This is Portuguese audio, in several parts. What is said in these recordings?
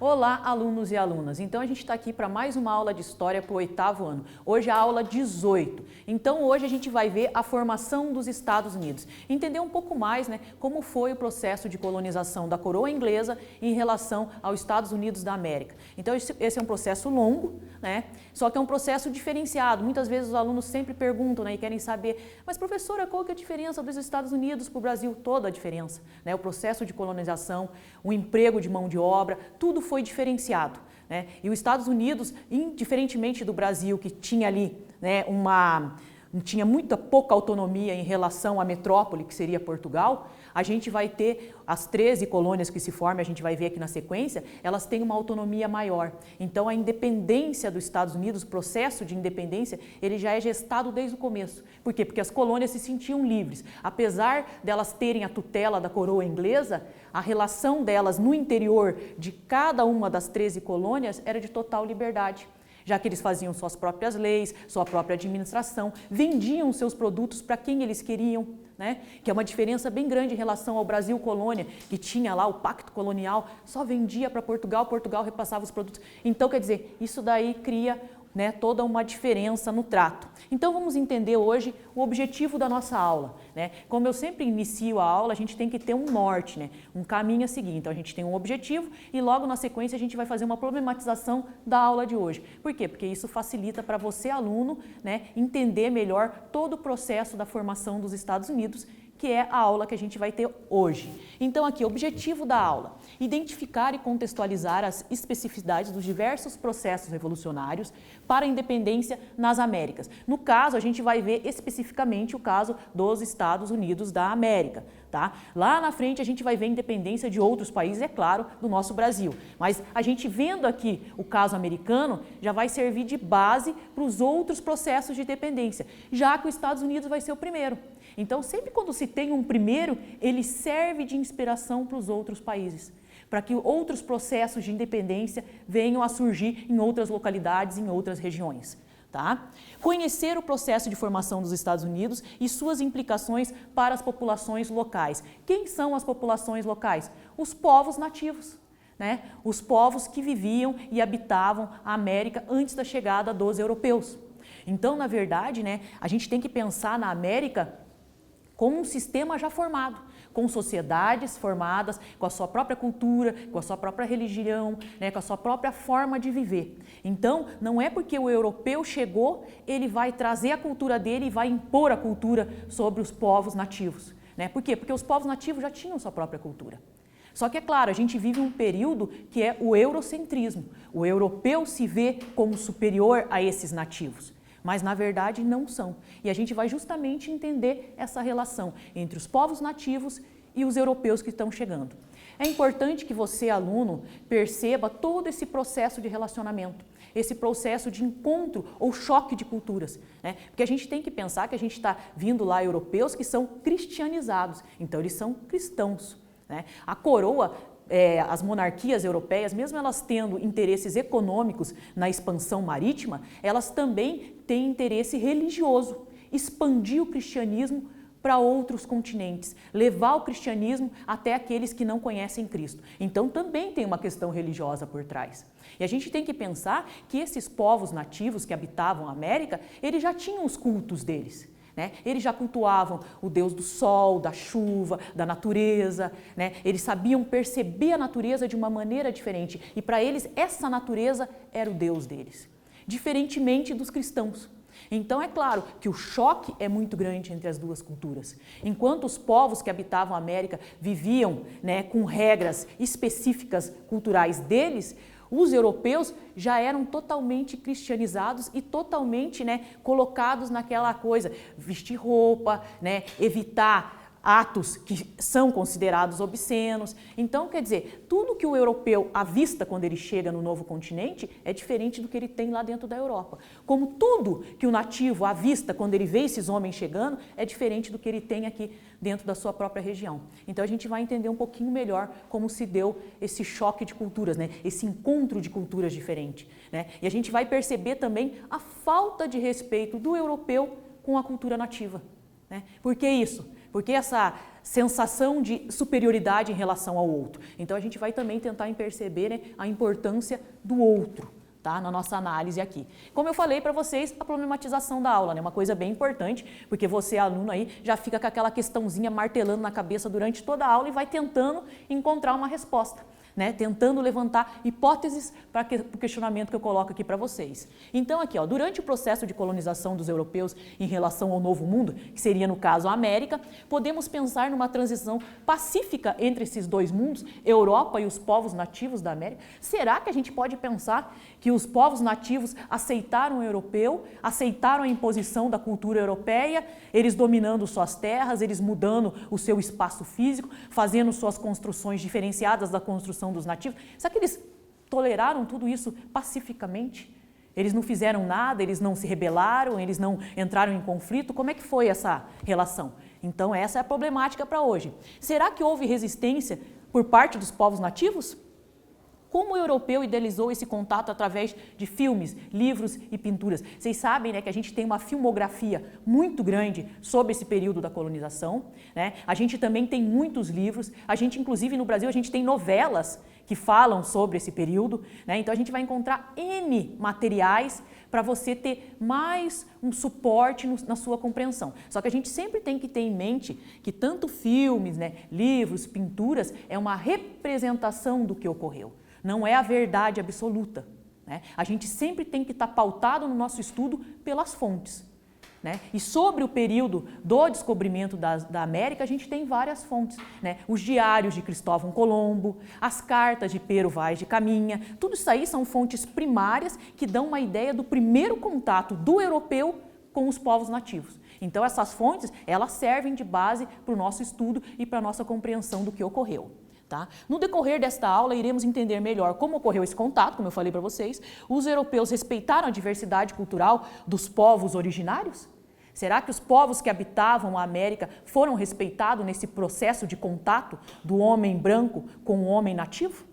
Olá, alunos e alunas! Então a gente está aqui para mais uma aula de História para o 8º ano. Hoje é a aula 18. Então hoje a gente vai ver a formação dos Estados Unidos. Entender um pouco mais, como foi o processo de colonização da coroa inglesa em relação aos Estados Unidos da América. Então esse é um processo longo, só que é um processo diferenciado. Muitas vezes os alunos sempre perguntam e querem saber, mas professora, qual que é a diferença dos Estados Unidos para o Brasil? Toda a diferença. O processo de colonização, o emprego de mão de obra, tudo foi diferenciado. E os Estados Unidos, diferentemente do Brasil, que tinha ali tinha pouca autonomia em relação à metrópole, que seria Portugal, a gente vai ter as 13 colônias que se formam, a gente vai ver aqui na sequência, elas têm uma autonomia maior. Então a independência dos Estados Unidos, o processo de independência, ele já é gestado desde o começo. Por quê? Porque as colônias se sentiam livres. Apesar delas terem a tutela da coroa inglesa, a relação delas no interior de cada uma das 13 colônias era de total liberdade, já que eles faziam suas próprias leis, sua própria administração, vendiam seus produtos para quem eles queriam, que é uma diferença bem grande em relação ao Brasil colônia, que tinha lá o pacto colonial, só vendia para Portugal, Portugal repassava os produtos. Então, quer dizer, isso daí cria toda uma diferença no trato. Então vamos entender hoje o objetivo da nossa aula. Como eu sempre inicio a aula, a gente tem que ter um norte, um caminho a seguir. Então a gente tem um objetivo e logo na sequência a gente vai fazer uma problematização da aula de hoje. Por quê? Porque isso facilita para você, aluno, entender melhor todo o processo da formação dos Estados Unidos, que é a aula que a gente vai ter hoje. Então aqui, objetivo da aula: identificar e contextualizar as especificidades dos diversos processos revolucionários para a independência nas Américas. No caso, a gente vai ver especificamente o caso dos Estados Unidos da América. Lá na frente a gente vai ver a independência de outros países, é claro, do nosso Brasil. Mas a gente vendo aqui o caso americano, já vai servir de base para os outros processos de independência, já que os Estados Unidos vai ser o primeiro. Então, sempre quando se tem um primeiro, ele serve de inspiração para os outros países, para que outros processos de independência venham a surgir em outras localidades, em outras regiões. Conhecer o processo de formação dos Estados Unidos e suas implicações para as populações locais. Quem são as populações locais? Os povos nativos. Os povos que viviam e habitavam a América antes da chegada dos europeus. Então, na verdade, a gente tem que pensar na América como um sistema já formado, com sociedades formadas, com a sua própria cultura, com a sua própria religião, com a sua própria forma de viver. Então, não é porque o europeu chegou, ele vai trazer a cultura dele e vai impor a cultura sobre os povos nativos. Por quê? Porque os povos nativos já tinham sua própria cultura. Só que, é claro, a gente vive um período que é o eurocentrismo. O europeu se vê como superior a esses nativos, mas na verdade não são. E a gente vai justamente entender essa relação entre os povos nativos e os europeus que estão chegando. É importante que você, aluno, perceba todo esse processo de relacionamento, esse processo de encontro ou choque de culturas, Porque a gente tem que pensar que a gente está vindo lá europeus que são cristianizados, então eles são cristãos. A coroa, as monarquias europeias, mesmo elas tendo interesses econômicos na expansão marítima, elas também têm interesse religioso, expandir o cristianismo para outros continentes, levar o cristianismo até aqueles que não conhecem Cristo. Então também tem uma questão religiosa por trás. E a gente tem que pensar que esses povos nativos que habitavam a América, eles já tinham os cultos deles. Eles já cultuavam o Deus do sol, da chuva, da natureza, Eles sabiam perceber a natureza de uma maneira diferente e para eles essa natureza era o Deus deles, diferentemente dos cristãos. Então é claro que o choque é muito grande entre as duas culturas. Enquanto os povos que habitavam a América viviam com regras específicas culturais deles, os europeus já eram totalmente cristianizados e totalmente colocados naquela coisa, vestir roupa, evitar atos que são considerados obscenos. Então, quer dizer, tudo que o europeu avista quando ele chega no novo continente é diferente do que ele tem lá dentro da Europa. Como tudo que o nativo avista quando ele vê esses homens chegando é diferente do que ele tem aqui dentro da sua própria região. Então, a gente vai entender um pouquinho melhor como se deu esse choque de culturas, esse encontro de culturas diferentes. E a gente vai perceber também a falta de respeito do europeu com a cultura nativa. Né? Por que isso? Porque essa sensação de superioridade em relação ao outro. Então a gente vai também tentar perceber, né, a importância do outro, tá? Na nossa análise aqui. Como eu falei para vocês, a problematização da aula, né? Uma coisa bem importante, porque você, aluno aí, já fica com aquela questãozinha martelando na cabeça durante toda a aula e vai tentando encontrar uma resposta. Né, tentando levantar hipóteses para o questionamento que eu coloco aqui para vocês. Então aqui, ó, durante o processo de colonização dos europeus em relação ao Novo Mundo, que seria no caso a América, podemos pensar numa transição pacífica entre esses dois mundos, Europa e os povos nativos da América? Será que a gente pode pensar que os povos nativos aceitaram o europeu, aceitaram a imposição da cultura europeia, eles dominando suas terras, eles mudando o seu espaço físico, fazendo suas construções diferenciadas da construção dos nativos? Será que eles toleraram tudo isso pacificamente? Eles não fizeram nada, eles não se rebelaram, eles não entraram em conflito? Como é que foi essa relação? Então essa é a problemática para hoje. Será que houve resistência por parte dos povos nativos? Como o europeu idealizou esse contato através de filmes, livros e pinturas? Vocês sabem, né, que a gente tem uma filmografia muito grande sobre esse período da colonização, né? A gente também tem muitos livros, a gente inclusive no Brasil a gente tem novelas que falam sobre esse período, né? Então a gente vai encontrar N materiais para você ter mais um suporte na sua compreensão. Só que a gente sempre tem que ter em mente que tanto filmes, né, livros, pinturas, é uma representação do que ocorreu. Não é a verdade absoluta. Né? A gente sempre tem que estar pautado no nosso estudo pelas fontes. Né? E sobre o período do descobrimento da América, a gente tem várias fontes. Né? Os diários de Cristóvão Colombo, as cartas de Pero Vaz de Caminha, tudo isso aí são fontes primárias que dão uma ideia do primeiro contato do europeu com os povos nativos. Então essas fontes, elas servem de base para o nosso estudo e para a nossa compreensão do que ocorreu. Tá? No decorrer desta aula, iremos entender melhor como ocorreu esse contato, como eu falei para vocês. Os europeus respeitaram a diversidade cultural dos povos originários? Será que os povos que habitavam a América foram respeitados nesse processo de contato do homem branco com o homem nativo?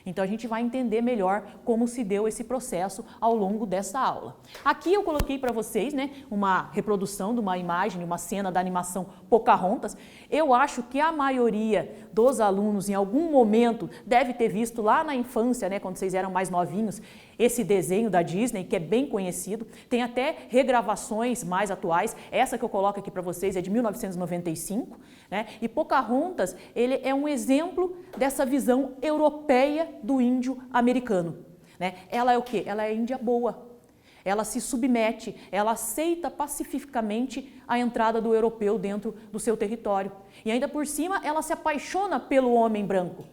Então a gente vai entender melhor como se deu esse processo ao longo dessa aula. Aqui eu coloquei para vocês, né, uma reprodução de uma imagem, uma cena da animação Pocahontas. Eu acho que a maioria dos alunos em algum momento deve ter visto lá na infância, né, quando vocês eram mais novinhos, esse desenho da Disney, que é bem conhecido. Tem até regravações mais atuais. Essa que eu coloco aqui para vocês é de 1995. Né? E Pocahontas, ele é um exemplo dessa visão europeia do índio americano. Né? Ela é o quê? Ela é índia boa. Ela se submete, ela aceita pacificamente a entrada do europeu dentro do seu território. E ainda por cima, ela se apaixona pelo homem branco.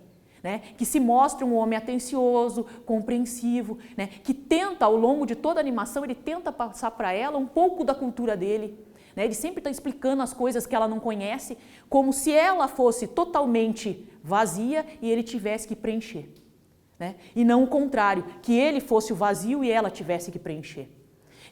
Né, que se mostra um homem atencioso, compreensivo, né, que tenta, ao longo de toda a animação, ele tenta passar para ela um pouco da cultura dele. Né, ele sempre está explicando as coisas que ela não conhece, como se ela fosse totalmente vazia e ele tivesse que preencher. Né, e não o contrário, que ele fosse o vazio e ela tivesse que preencher.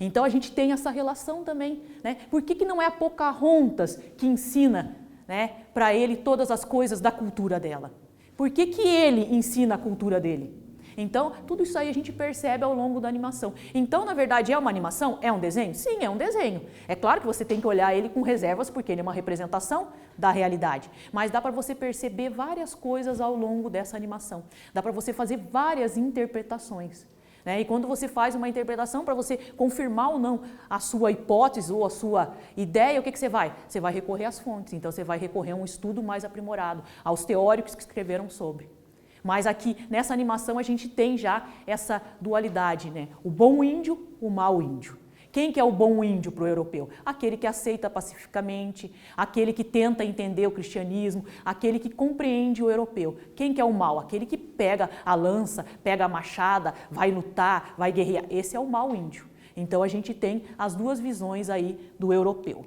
Então a gente tem essa relação também. Né? Por que não é a Pocahontas que ensina, né, para ele todas as coisas da cultura dela? Por que ele ensina a cultura dele? Então, tudo isso aí a gente percebe ao longo da animação. Então, na verdade, é uma animação? É um desenho? Sim, é um desenho. É claro que você tem que olhar ele com reservas, porque ele é uma representação da realidade. Mas dá para você perceber várias coisas ao longo dessa animação. Dá para você fazer várias interpretações. Né? E quando você faz uma interpretação, para você confirmar ou não a sua hipótese ou a sua ideia, o que você vai? Você vai recorrer às fontes, então você vai recorrer a um estudo mais aprimorado, aos teóricos que escreveram sobre. Mas aqui, nessa animação, a gente tem já essa dualidade, né? O bom índio, o mau índio. Quem que é o bom índio para o europeu? Aquele que aceita pacificamente, aquele que tenta entender o cristianismo, aquele que compreende o europeu. Quem que é o mau? Aquele que pega a lança, pega a machada, vai lutar, vai guerrear. Esse é o mau índio. Então a gente tem as duas visões aí do europeu.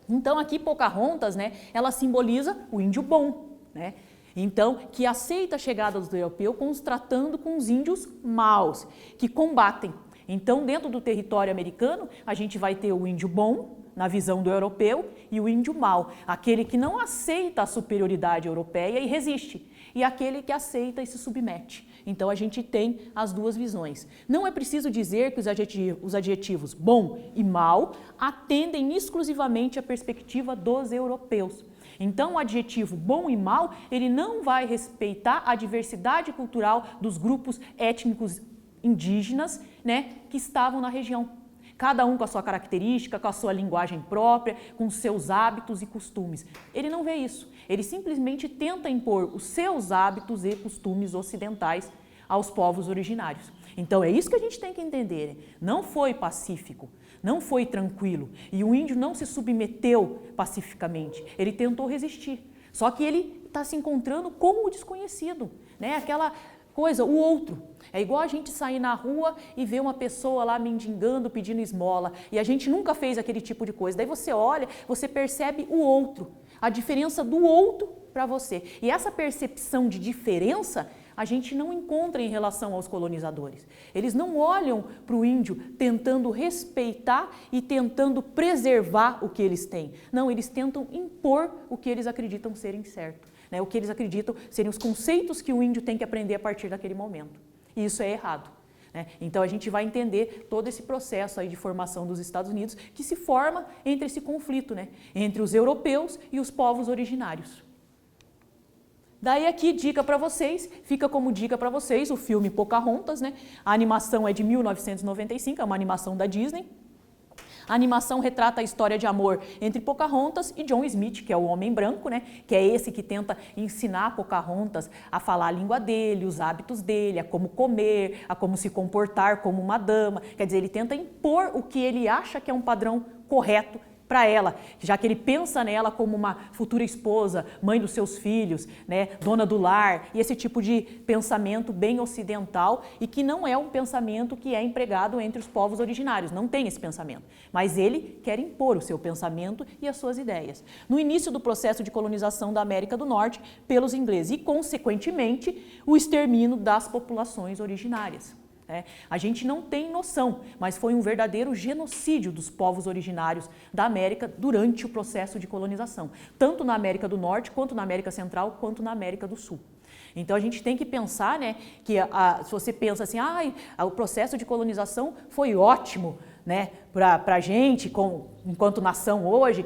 Então aqui Pocahontas, né, ela simboliza o índio bom, né? Então, que aceita a chegada do europeu tratando com os índios maus, que combatem. Então, dentro do território americano, a gente vai ter o índio bom, na visão do europeu, e o índio mau, aquele que não aceita a superioridade europeia e resiste. e aquele que aceita e se submete. Então a gente tem as duas visões. Não é preciso dizer que os adjetivos bom e mal atendem exclusivamente à perspectiva dos europeus. Então o adjetivo bom e mal, ele não vai respeitar a diversidade cultural dos grupos étnicos indígenas, né, que estavam na região. Cada um com a sua característica, com a sua linguagem própria, com seus hábitos e costumes. Ele não vê isso. Ele simplesmente tenta impor os seus hábitos e costumes ocidentais aos povos originários. Então é isso que a gente tem que entender. Não foi pacífico, não foi tranquilo. E o índio não se submeteu pacificamente. Ele tentou resistir. Só que ele está se encontrando com o desconhecido, né? Aquela coisa, o outro. É igual a gente sair na rua e ver uma pessoa lá mendigando, pedindo esmola, e a gente nunca fez aquele tipo de coisa. Daí você olha, você percebe o outro, a diferença do outro para você. E essa percepção de diferença a gente não encontra em relação aos colonizadores. Eles não olham para o índio tentando respeitar e tentando preservar o que eles têm. Não, eles tentam impor o que eles acreditam serem certo. O que eles acreditam serem os conceitos que o índio tem que aprender a partir daquele momento. E isso é errado. Então a gente vai entender todo esse processo aí de formação dos Estados Unidos que se forma entre esse conflito, entre os europeus e os povos originários. Daí aqui, dica para vocês, fica como dica para vocês o filme Pocahontas, A animação é de 1995, é uma animação da Disney. A animação retrata a história de amor entre Pocahontas e John Smith, que é o homem branco, que é esse que tenta ensinar Pocahontas a falar a língua dele, os hábitos dele, a como comer, a como se comportar como uma dama. Quer dizer, ele tenta impor o que ele acha que é um padrão correto para ela, já que ele pensa nela como uma futura esposa, mãe dos seus filhos, dona do lar, e esse tipo de pensamento bem ocidental e que não é um pensamento que é empregado entre os povos originários, não tem esse pensamento, mas ele quer impor o seu pensamento e as suas ideias. No início do processo de colonização da América do Norte pelos ingleses e, consequentemente, o extermínio das populações originárias. A gente não tem noção, mas foi um verdadeiro genocídio dos povos originários da América durante o processo de colonização, tanto na América do Norte, quanto na América Central, quanto na América do Sul. Então a gente tem que pensar, que se você pensa assim, o processo de colonização foi ótimo, para a gente, enquanto nação hoje,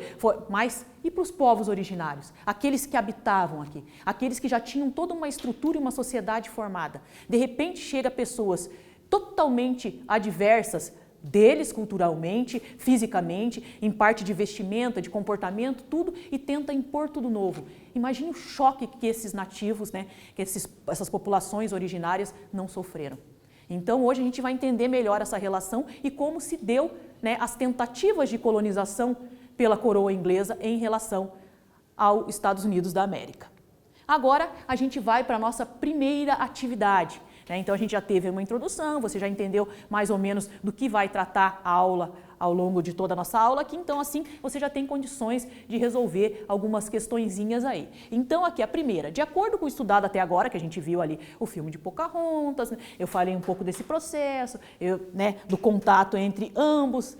mas e para os povos originários? Aqueles que habitavam aqui, aqueles que já tinham toda uma estrutura e uma sociedade formada. De repente chega pessoas totalmente adversas deles culturalmente, fisicamente, em parte de vestimenta, de comportamento, tudo, e tenta impor tudo novo. Imagine o choque que esses nativos, que essas populações originárias não sofreram. Então hoje a gente vai entender melhor essa relação e como se deu as tentativas de colonização pela coroa inglesa em relação aos Estados Unidos da América. Agora a gente vai para a nossa primeira atividade. Então a gente já teve uma introdução, você já entendeu mais ou menos do que vai tratar a aula ao longo de toda a nossa aula aqui, então assim você já tem condições de resolver algumas questõezinhas aí. Então aqui a primeira, de acordo com o estudado até agora, que a gente viu ali o filme de Pocahontas, eu falei um pouco desse processo, do contato entre ambos,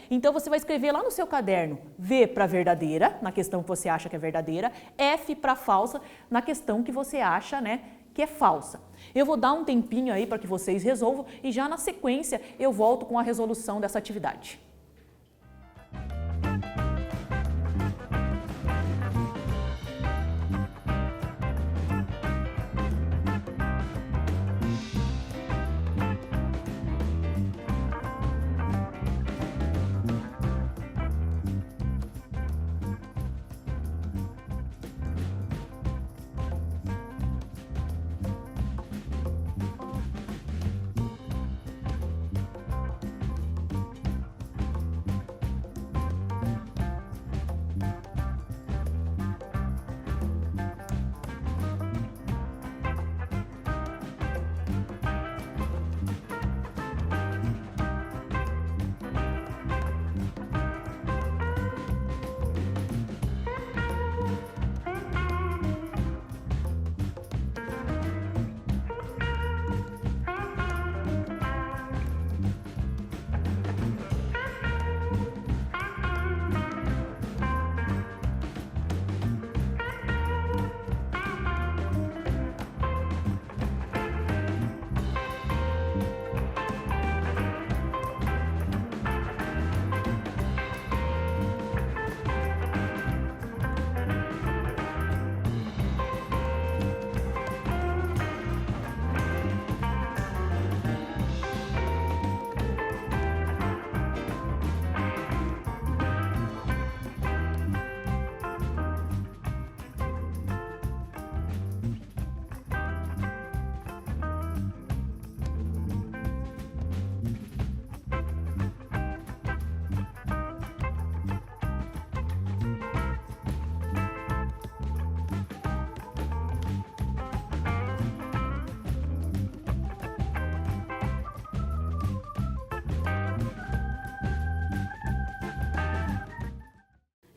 então você vai escrever lá no seu caderno V para verdadeira, na questão que você acha que é verdadeira, F para falsa, na questão que você acha, que é falsa. Eu vou dar um tempinho aí para que vocês resolvam e já na sequência eu volto com a resolução dessa atividade.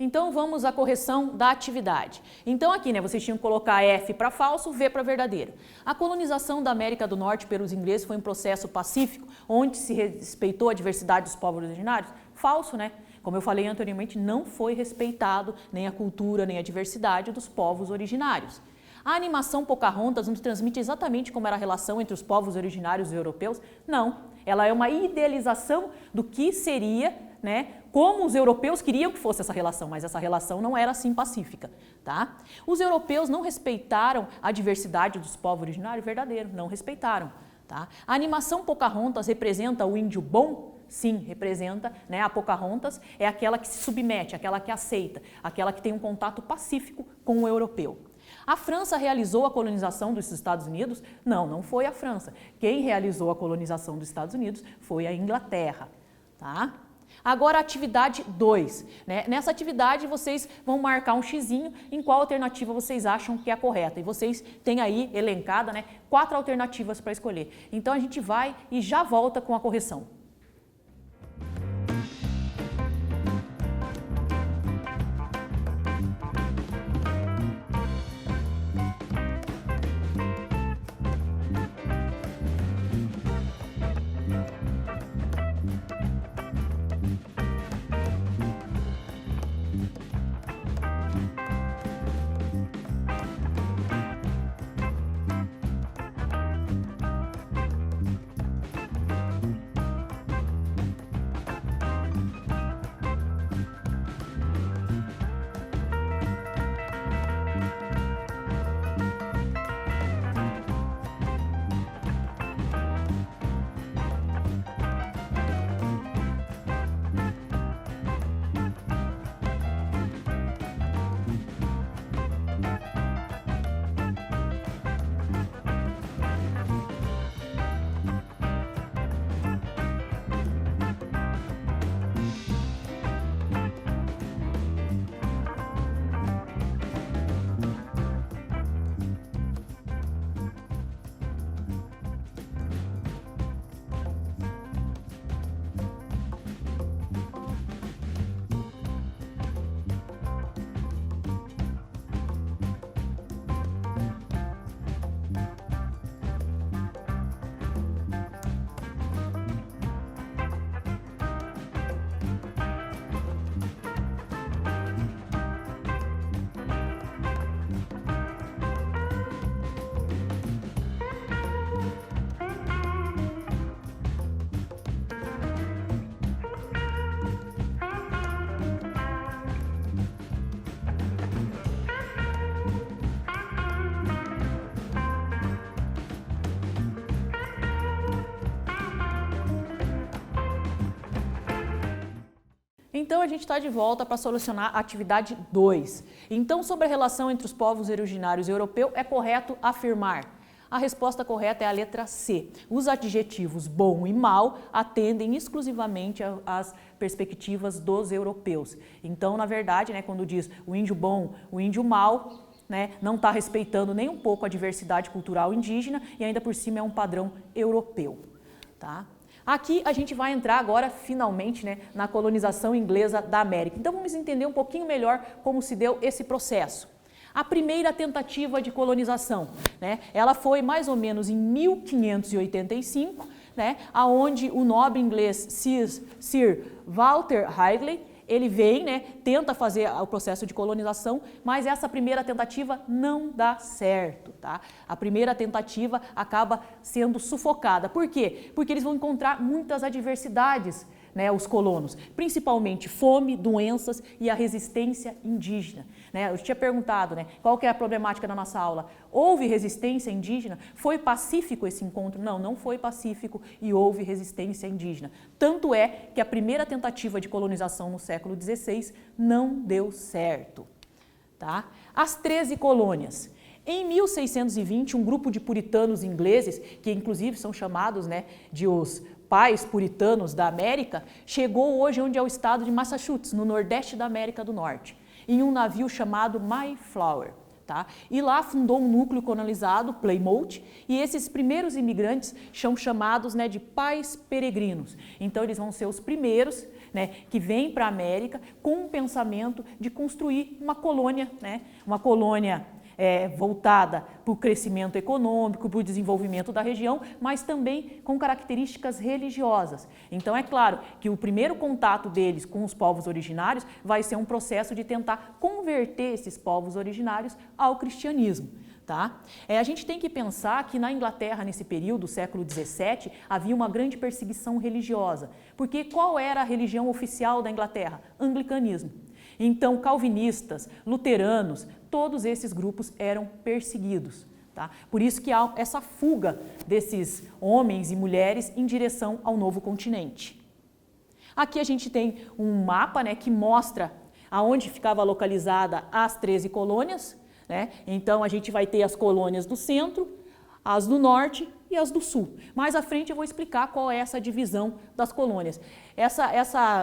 Então vamos à correção da atividade. Então aqui, né, vocês tinham que colocar F para falso, V para verdadeiro. A colonização da América do Norte pelos ingleses foi um processo pacífico, onde se respeitou a diversidade dos povos originários? Falso, né? Como eu falei anteriormente, não foi respeitado nem a cultura, nem a diversidade dos povos originários. A animação Pocahontas nos transmite exatamente como era a relação entre os povos originários e europeus? Não, ela é uma idealização do que seria, né, como os europeus queriam que fosse essa relação, mas essa relação não era assim pacífica, tá? Os europeus não respeitaram a diversidade dos povos originários? Verdadeiro, não respeitaram, tá? A animação Pocahontas representa o índio bom? Sim, representa, né? A Pocahontas é aquela que se submete, aquela que aceita, aquela que tem um contato pacífico com o europeu. A França realizou a colonização dos Estados Unidos? Não, não foi a França. Quem realizou a colonização dos Estados Unidos foi a Inglaterra, tá? Agora a atividade 2, né? Nessa atividade vocês vão marcar um xizinho em qual alternativa vocês acham que é a correta. E vocês têm aí elencada, né, 4 alternativas para escolher. Então a gente vai e já volta com a correção. Então a gente está de volta para solucionar a atividade 2. Então, sobre a relação entre os povos originários e europeus, é correto afirmar. A resposta correta é a letra C. Os adjetivos bom e mal atendem exclusivamente às perspectivas dos europeus. Então, na verdade, né, quando diz o índio bom, o índio mal, né, não está respeitando nem um pouco a diversidade cultural indígena e ainda por cima é um padrão europeu, tá? Aqui a gente vai entrar agora, finalmente, né, na colonização inglesa da América. Então vamos entender um pouquinho melhor como se deu esse processo. A primeira tentativa de colonização, né, ela foi mais ou menos em 1585, né, aonde o nobre inglês Sir Walter Raleigh, ele vem, né, tenta fazer o processo de colonização, mas essa primeira tentativa não dá certo, tá? A primeira tentativa acaba sendo sufocada. Por quê? Porque eles vão encontrar muitas adversidades, né, os colonos, principalmente fome, doenças e a resistência indígena, né? Eu tinha perguntado, né, qual que é a problemática da nossa aula. Houve resistência indígena? Foi pacífico esse encontro? Não, não foi pacífico e houve resistência indígena. Tanto é que a primeira tentativa de colonização no século XVI não deu certo, tá? As 13 colônias. Em 1620, um grupo de puritanos ingleses, que inclusive são chamados, né, de os pais puritanos da América, chegou hoje onde é o estado de Massachusetts, no nordeste da América do Norte, em um navio chamado Mayflower. Tá? E lá fundou um núcleo colonizado, Plymouth, e esses primeiros imigrantes são chamados, né, de pais peregrinos. Então eles vão ser os primeiros né, que vem para a América com um pensamento de construir uma colônia, né, uma colônia voltada para o crescimento econômico, para o desenvolvimento da região, mas também com características religiosas. Então, é claro que o primeiro contato deles com os povos originários vai ser um processo de tentar converter esses povos originários ao cristianismo. Tá? A gente tem que pensar que na Inglaterra, nesse período, século XVII, havia uma grande perseguição religiosa. Porque qual era a religião oficial da Inglaterra? Anglicanismo. Então, calvinistas, luteranos, todos esses grupos eram perseguidos. Tá? Por isso que há essa fuga desses homens e mulheres em direção ao novo continente. Aqui a gente tem um mapa, né, que mostra aonde ficava localizada as 13 colônias. Né? Então, a gente vai ter as colônias do centro, as do norte e as do sul. Mais à frente eu vou explicar qual é essa divisão das colônias.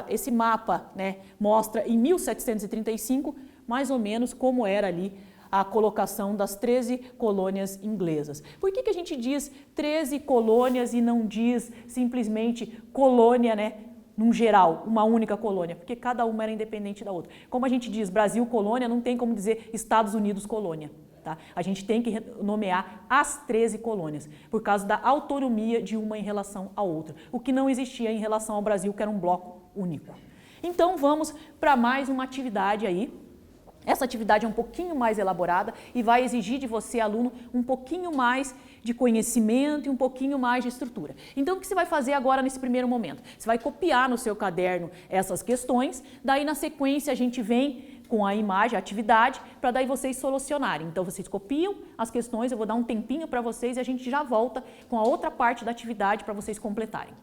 Esse mapa, né, mostra em 1735 mais ou menos como era ali a colocação das 13 colônias inglesas. Por que a gente diz 13 colônias e não diz simplesmente colônia, né, num geral, uma única colônia? Porque cada uma era independente da outra. Como a gente diz Brasil colônia, não tem como dizer Estados Unidos colônia. Tá? A gente tem que nomear as 13 colônias, por causa da autonomia de uma em relação à outra, o que não existia em relação ao Brasil, que era um bloco único. Então vamos para mais uma atividade aí. Essa atividade é um pouquinho mais elaborada e vai exigir de você, aluno, um pouquinho mais de conhecimento e um pouquinho mais de estrutura. Então, o que você vai fazer agora nesse primeiro momento? Você vai copiar no seu caderno essas questões, daí na sequência a gente vem com a imagem, a atividade, para daí vocês solucionarem. Então, vocês copiam as questões, eu vou dar um tempinho para vocês e a gente já volta com a outra parte da atividade para vocês completarem.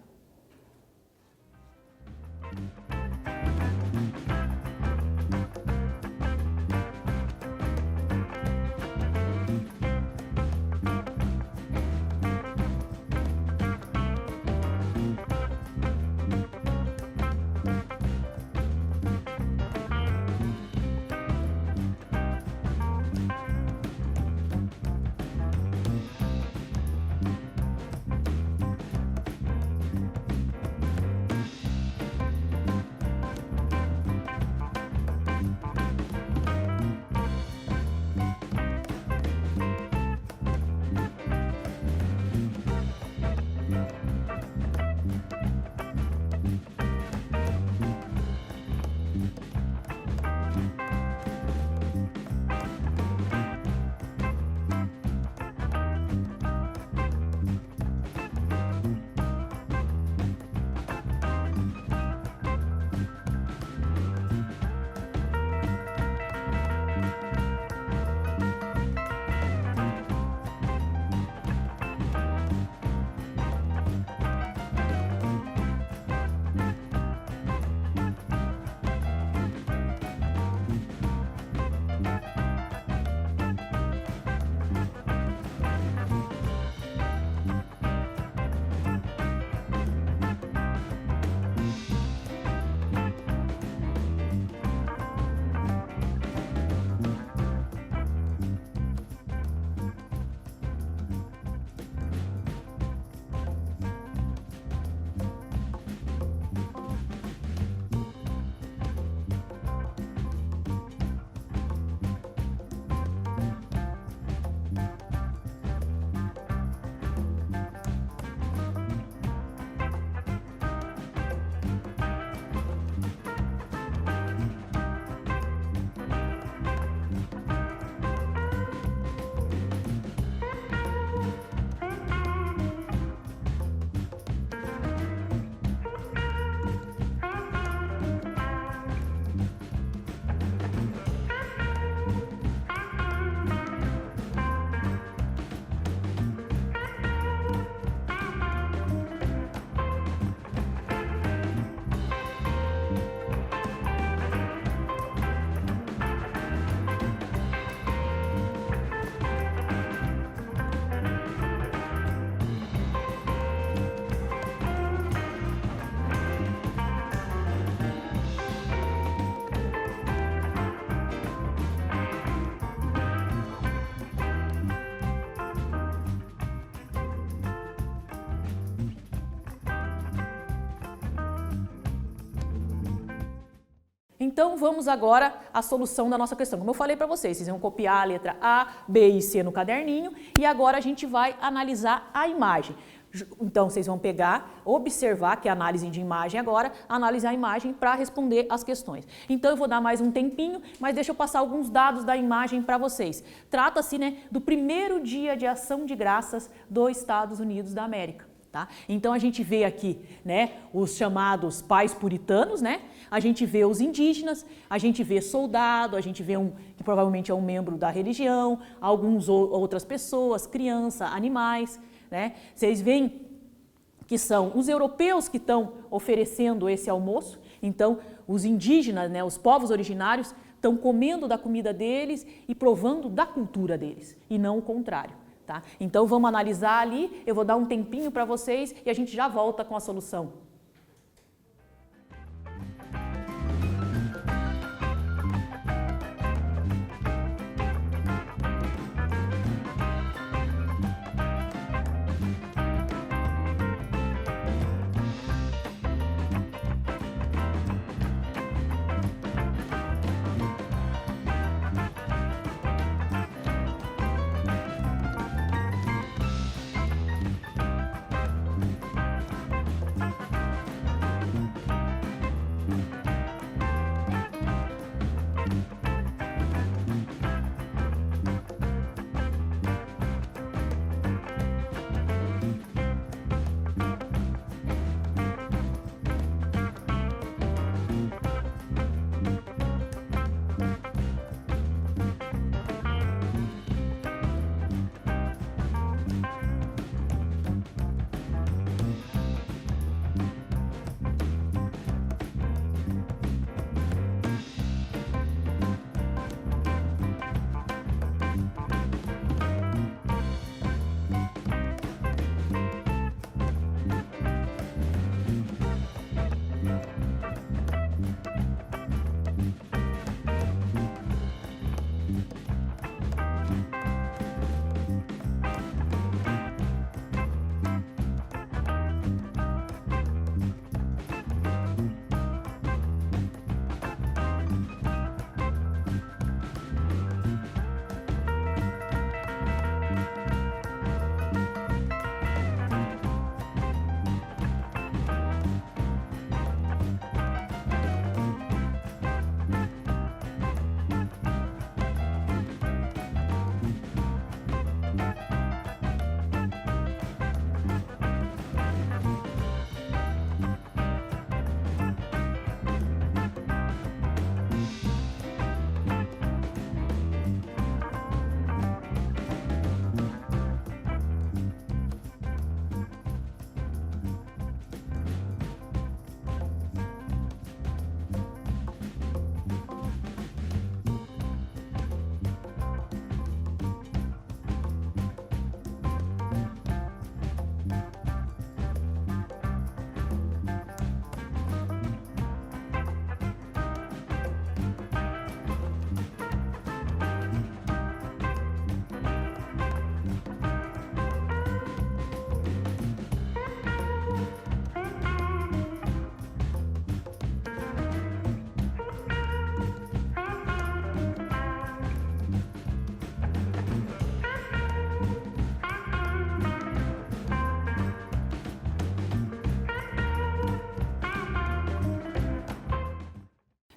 Então, vamos agora à solução da nossa questão. Como eu falei para vocês, vocês vão copiar a letra A, B e C no caderninho e agora a gente vai analisar a imagem. Então, vocês vão pegar, observar, que é a análise de imagem agora, analisar a imagem para responder as questões. Então, eu vou dar mais um tempinho, mas deixa eu passar alguns dados da imagem para vocês. Trata-se, né, do primeiro dia de ação de graças dos Estados Unidos da América. Tá? Então a gente vê aqui, né, os chamados pais puritanos, né? A gente vê os indígenas, a gente vê soldado, a gente vê que provavelmente é um membro da religião, outras pessoas, criança, animais, né? Vocês veem que são os europeus que estão oferecendo esse almoço, então os indígenas, né, os povos originários, estão comendo da comida deles e provando da cultura deles, e não o contrário. Tá? Então vamos analisar ali, eu vou dar um tempinho para vocês e a gente já volta com a solução.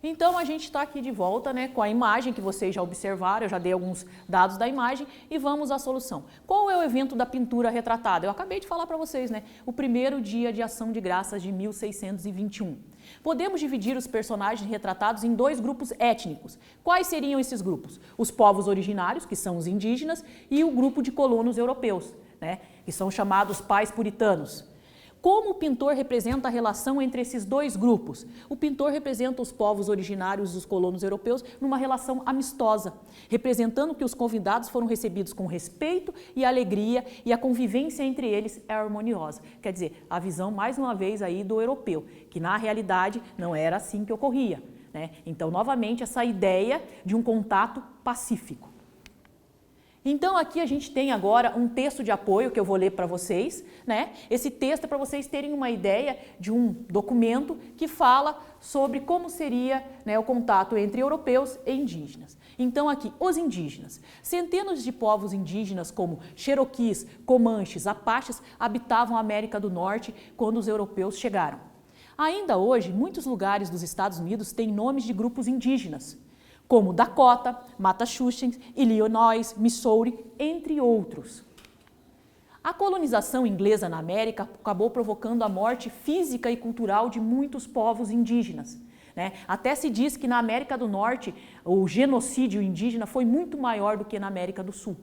Então a gente está aqui de volta, né, com a imagem que vocês já observaram, eu já dei alguns dados da imagem e vamos à solução. Qual é o evento da pintura retratada? Eu acabei de falar para vocês, né, o primeiro dia de ação de graças de 1621. Podemos dividir os personagens retratados em dois grupos étnicos. Quais seriam esses grupos? Os povos originários, que são os indígenas, e o grupo de colonos europeus, né, que são chamados pais puritanos. Como o pintor representa a relação entre esses dois grupos? O pintor representa os povos originários e os colonos europeus numa relação amistosa, representando que os convidados foram recebidos com respeito e alegria e a convivência entre eles é harmoniosa. Quer dizer, a visão, mais uma vez, aí do europeu, que na realidade não era assim que ocorria, né? Então, novamente, essa ideia de um contato pacífico. Então aqui a gente tem agora um texto de apoio que eu vou ler para vocês, né? Esse texto é para vocês terem uma ideia de um documento que fala sobre como seria, né, o contato entre europeus e indígenas. Então aqui, os indígenas. Centenas de povos indígenas como Cherokees, Comanches, Apaches habitavam a América do Norte quando os europeus chegaram. Ainda hoje, muitos lugares dos Estados Unidos têm nomes de grupos indígenas, como Dakota, Massachusetts, Illinois, Missouri, entre outros. A colonização inglesa na América acabou provocando a morte física e cultural de muitos povos indígenas, né? Até se diz que na América do Norte o genocídio indígena foi muito maior do que na América do Sul,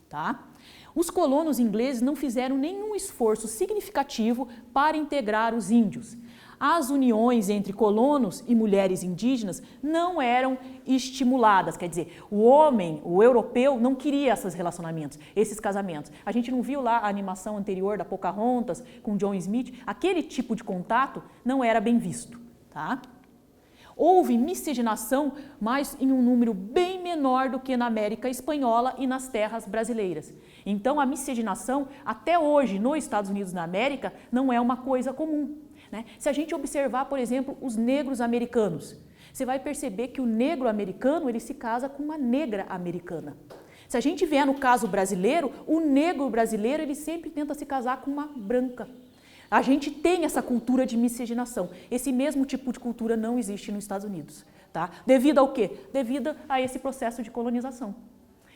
tá? Os colonos ingleses não fizeram nenhum esforço significativo para integrar os índios. As uniões entre colonos e mulheres indígenas não eram estimuladas, quer dizer, o homem, o europeu, não queria esses relacionamentos, esses casamentos. A gente não viu lá a animação anterior da Pocahontas com John Smith? Aquele tipo de contato não era bem visto, tá? Houve miscigenação, mas em um número bem menor do que na América Espanhola e nas terras brasileiras. Então, a miscigenação, até hoje, nos Estados Unidos da América, não é uma coisa comum, né? Se a gente observar, por exemplo, os negros americanos, você vai perceber que o negro americano ele se casa com uma negra americana. Se a gente vier no caso brasileiro, o negro brasileiro ele sempre tenta se casar com uma branca. A gente tem essa cultura de miscigenação. Esse mesmo tipo de cultura não existe nos Estados Unidos, tá? Devido ao quê? Devido a esse processo de colonização.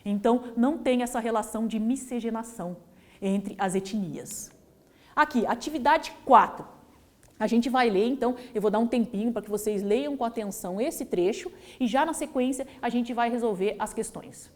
Então, não tem essa relação de miscigenação entre as etnias. Aqui, atividade 4. A gente vai ler, então, eu vou dar um tempinho para que vocês leiam com atenção esse trecho e já na sequência a gente vai resolver as questões.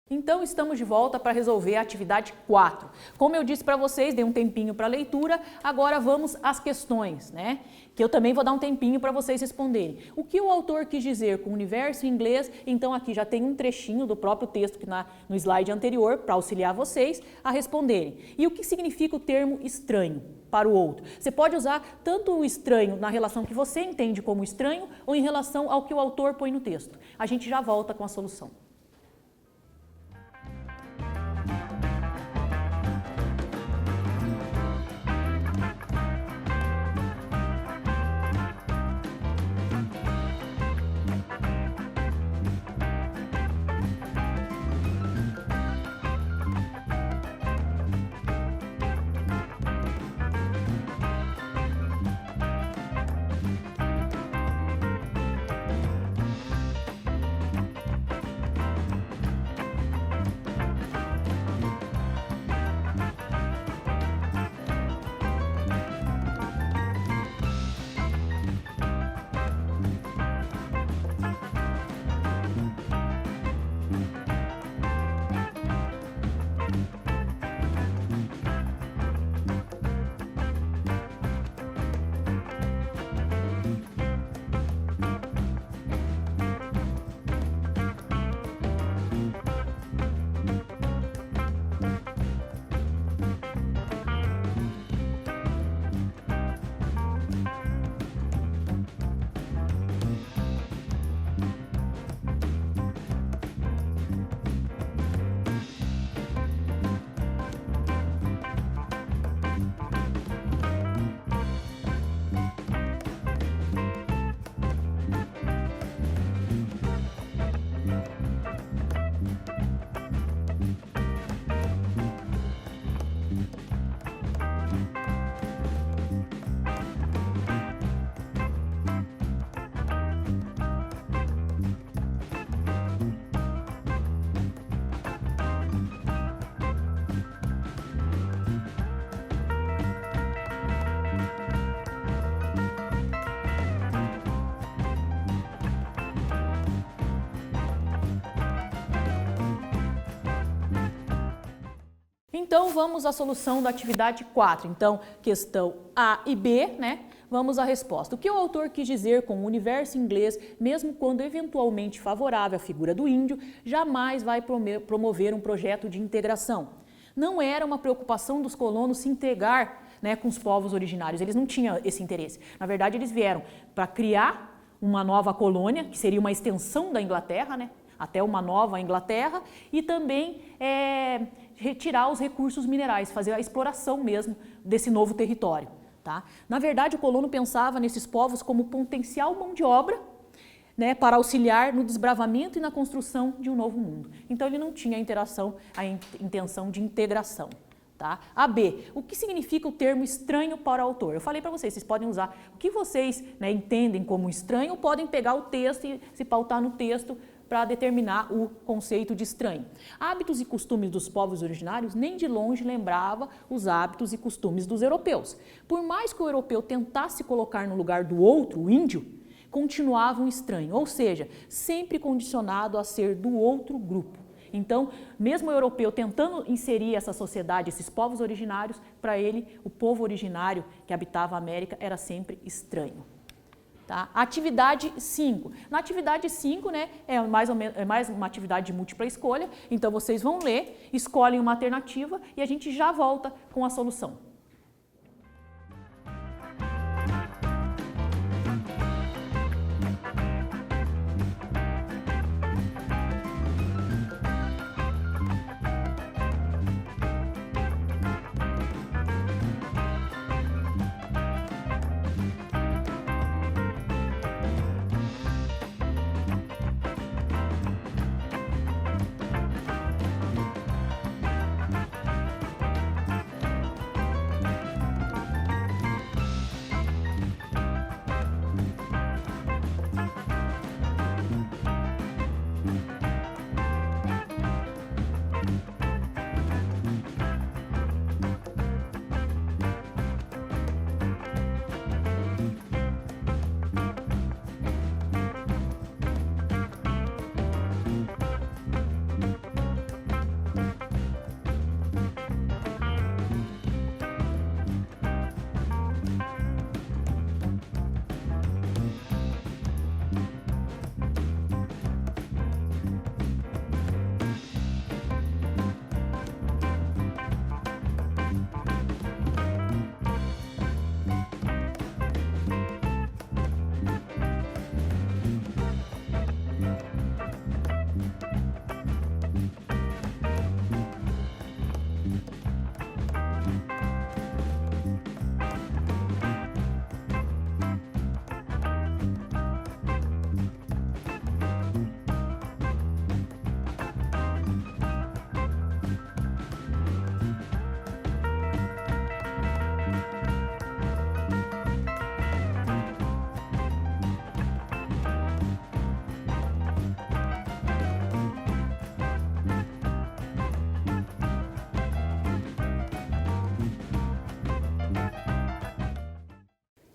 Então, estamos de volta para resolver a atividade 4. Como eu disse para vocês, dei um tempinho para a leitura, agora vamos às questões, né? Que eu também vou dar um tempinho para vocês responderem. O que o autor quis dizer com o universo em inglês? Então, aqui já tem um trechinho do próprio texto que no slide anterior para auxiliar vocês a responderem. E o que significa o termo estranho para o outro? Você pode usar tanto o estranho na relação que você entende como estranho ou em relação ao que o autor põe no texto. A gente já volta com a solução. Então, vamos à solução da atividade 4. Então, questão A e B, né? Vamos à resposta. O que o autor quis dizer com o universo inglês, mesmo quando eventualmente favorável à figura do índio, jamais vai promover um projeto de integração. Não era uma preocupação dos colonos se integrar, né, com os povos originários, eles não tinham esse interesse. Na verdade, eles vieram para criar uma nova colônia, que seria uma extensão da Inglaterra, né, até uma nova Inglaterra, e também retirar os recursos minerais, fazer a exploração mesmo desse novo território. Tá? Na verdade, o colono pensava nesses povos como potencial mão de obra, né, para auxiliar no desbravamento e na construção de um novo mundo. Então, ele não tinha a intenção de integração. Tá? A B, o que significa o termo estranho para o autor? Eu falei para vocês podem usar o que vocês, né, entendem como estranho, podem pegar o texto e se pautar no texto para determinar o conceito de estranho. Hábitos e costumes dos povos originários nem de longe lembrava os hábitos e costumes dos europeus. Por mais que o europeu tentasse colocar no lugar do outro, o índio, continuava um estranho, ou seja, sempre condicionado a ser do outro grupo. Então, mesmo o europeu tentando inserir essa sociedade, esses povos originários, para ele, o povo originário que habitava a América era sempre estranho. Tá? Atividade 5. Na atividade 5, né, é mais uma atividade de múltipla escolha, então vocês vão ler, escolhem uma alternativa e a gente já volta com a solução.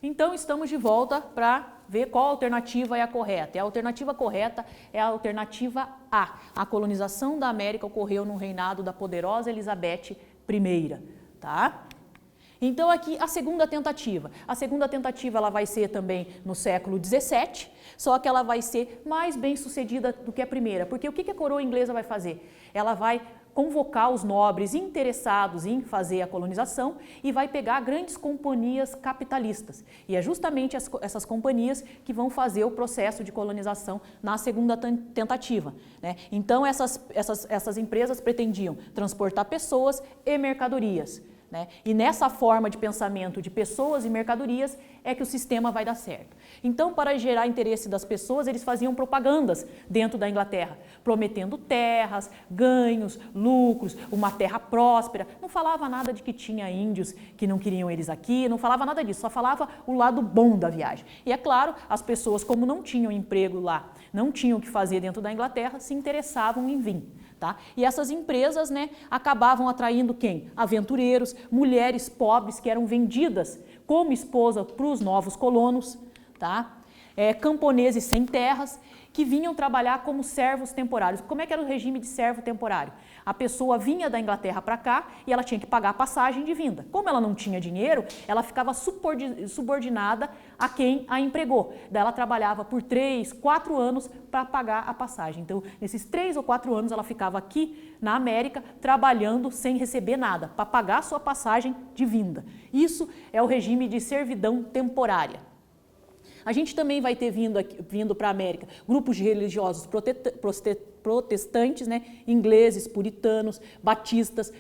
Então, estamos de volta para ver qual alternativa é a correta. E a alternativa correta é a alternativa A. A colonização da América ocorreu no reinado da poderosa Elizabeth I. Tá? Então, aqui a segunda tentativa. A segunda tentativa ela vai ser também no século XVII, só que ela vai ser mais bem sucedida do que a primeira. Porque o que a coroa inglesa vai fazer? Ela vai convocar os nobres interessados em fazer a colonização e vai pegar grandes companhias capitalistas. E é justamente essas companhias que vão fazer o processo de colonização na segunda tentativa. Né? Então, essas empresas pretendiam transportar pessoas e mercadorias. Né? E nessa forma de pensamento de pessoas e mercadorias é que o sistema vai dar certo. Então, para gerar interesse das pessoas, eles faziam propagandas dentro da Inglaterra, prometendo terras, ganhos, lucros, uma terra próspera. Não falava nada de que tinha índios que não queriam eles aqui, não falava nada disso, só falava o lado bom da viagem. E é claro, as pessoas, como não tinham emprego lá, não tinham o que fazer dentro da Inglaterra, se interessavam em vir. Tá? E essas empresas, né, acabavam atraindo quem? Aventureiros, mulheres pobres que eram vendidas como esposa para os novos colonos. Tá? camponeses sem terras, que vinham trabalhar como servos temporários. Como é que era o regime de servo temporário? A pessoa vinha da Inglaterra para cá e ela tinha que pagar a passagem de vinda. Como ela não tinha dinheiro, ela ficava subordinada a quem a empregou. Daí ela trabalhava por 3, 4 anos para pagar a passagem. Então, nesses 3 ou 4 anos, ela ficava aqui na América trabalhando sem receber nada, para pagar a sua passagem de vinda. Isso é o regime de servidão temporária. A gente também vai ter vindo para a América grupos de religiosos protestantes, né, ingleses, puritanos, batistas,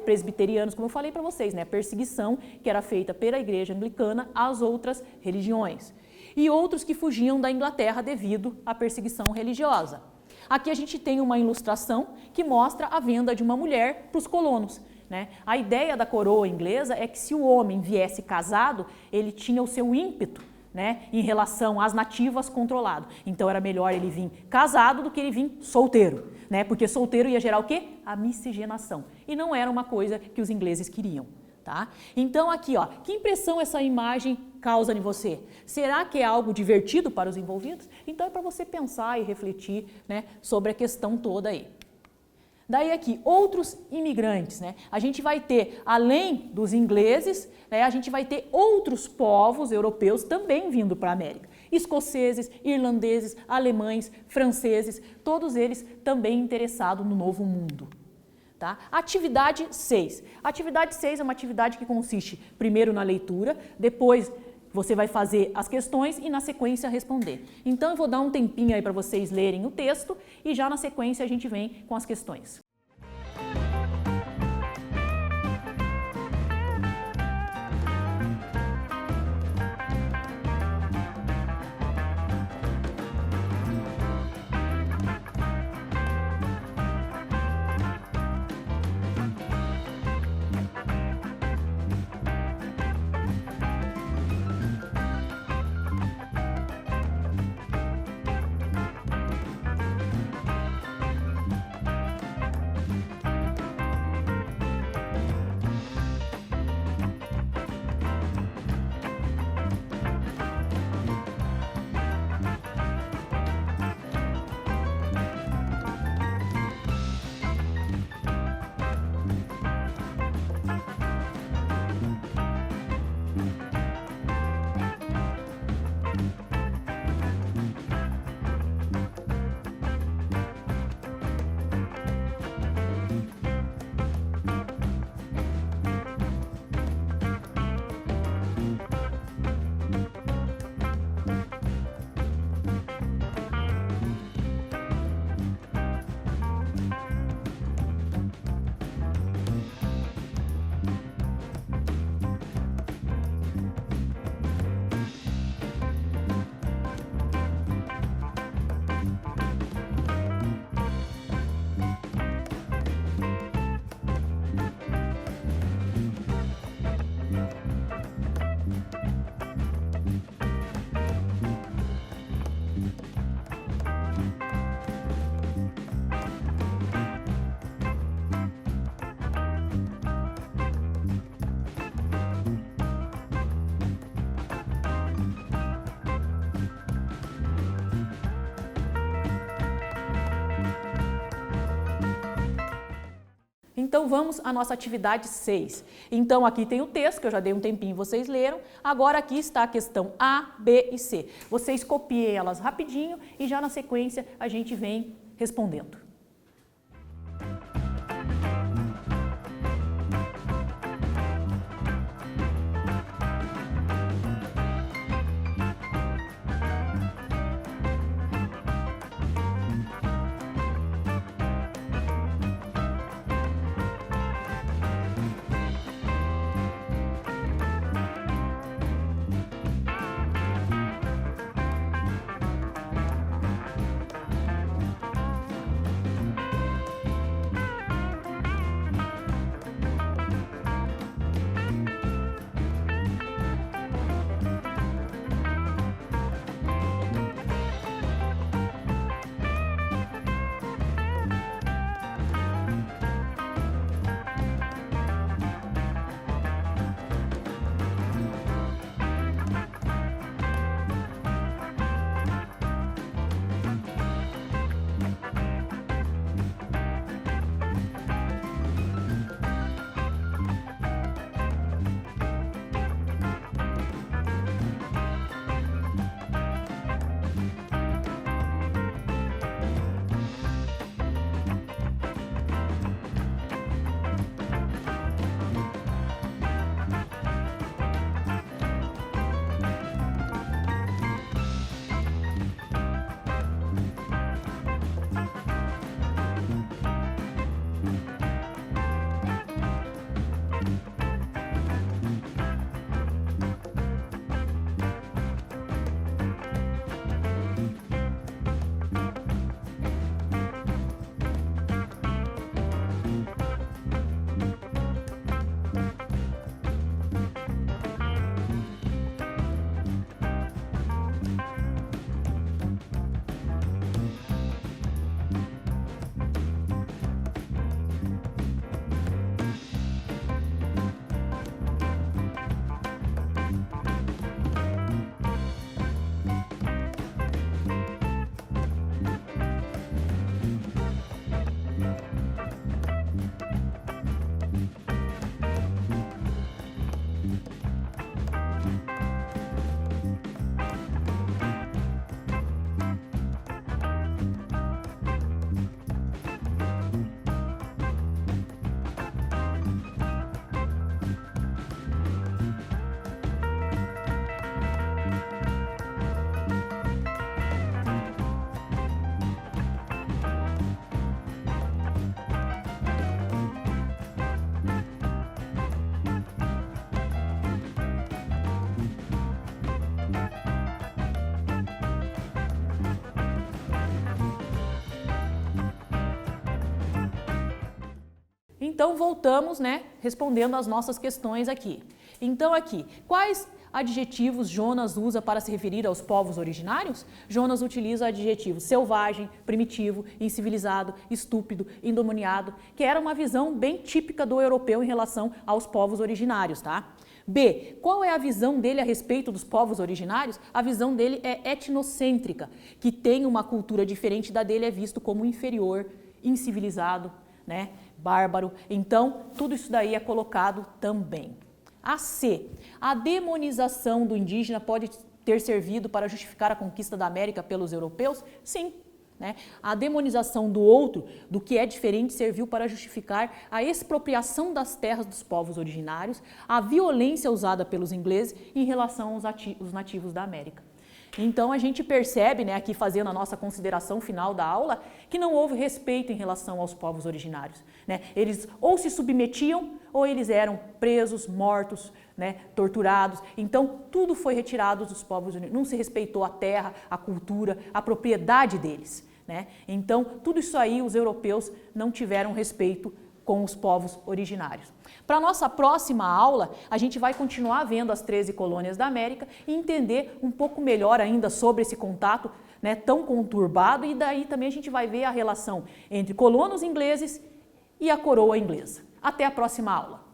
presbiterianos, como eu falei para vocês, né, a perseguição que era feita pela igreja anglicana às outras religiões. E outros que fugiam da Inglaterra devido à perseguição religiosa. Aqui a gente tem uma ilustração que mostra a venda de uma mulher para os colonos. Né? A ideia da coroa inglesa é que se o homem viesse casado, ele tinha o seu ímpeto, né, em relação às nativas controlado. Então era melhor ele vir casado do que ele vir solteiro, né? Porque solteiro ia gerar o quê? A miscigenação. E não era uma coisa que os ingleses queriam. Tá? Então aqui, ó, que impressão essa imagem causa em você? Será que é algo divertido para os envolvidos? Então é para você pensar e refletir, né, sobre a questão toda aí. Daí aqui, outros imigrantes, né? A gente vai ter, além dos ingleses, né, a gente vai ter outros povos europeus também vindo para a América. Escoceses, irlandeses, alemães, franceses, todos eles também interessados no novo mundo. Tá? Atividade 6. Atividade 6 é uma atividade que consiste primeiro na leitura, depois você vai fazer as questões e na sequência responder. Então eu vou dar um tempinho aí para vocês lerem o texto e já na sequência a gente vem com as questões. Então vamos à nossa atividade 6. Então aqui tem o texto, que eu já dei um tempinho, vocês leram. Agora aqui está a questão A, B e C. Vocês copiem elas rapidinho e já na sequência a gente vem respondendo. Então voltamos, né, respondendo as nossas questões aqui. Então aqui, quais adjetivos Jonas usa para se referir aos povos originários? Jonas utiliza adjetivos selvagem, primitivo, incivilizado, estúpido, endemoniado, que era uma visão bem típica do europeu em relação aos povos originários, tá? B. Qual é a visão dele a respeito dos povos originários? A visão dele é etnocêntrica, que tem uma cultura diferente da dele, é visto como inferior, incivilizado, né, bárbaro. Então, tudo isso daí é colocado também. A C. A demonização do indígena pode ter servido para justificar a conquista da América pelos europeus? Sim. Né? A demonização do outro, do que é diferente, serviu para justificar a expropriação das terras dos povos originários, a violência usada pelos ingleses em relação aos nativos da América. Então a gente percebe, né, aqui fazendo a nossa consideração final da aula, que não houve respeito em relação aos povos originários. Né? Eles ou se submetiam ou eles eram presos, mortos, né, torturados. Então tudo foi retirado dos povos originários. Não se respeitou a terra, a cultura, a propriedade deles. Né? Então tudo isso aí os europeus não tiveram respeito com os povos originários. Para a nossa próxima aula, a gente vai continuar vendo as 13 colônias da América e entender um pouco melhor ainda sobre esse contato, né, tão conturbado, e daí também a gente vai ver a relação entre colonos ingleses e a coroa inglesa. Até a próxima aula!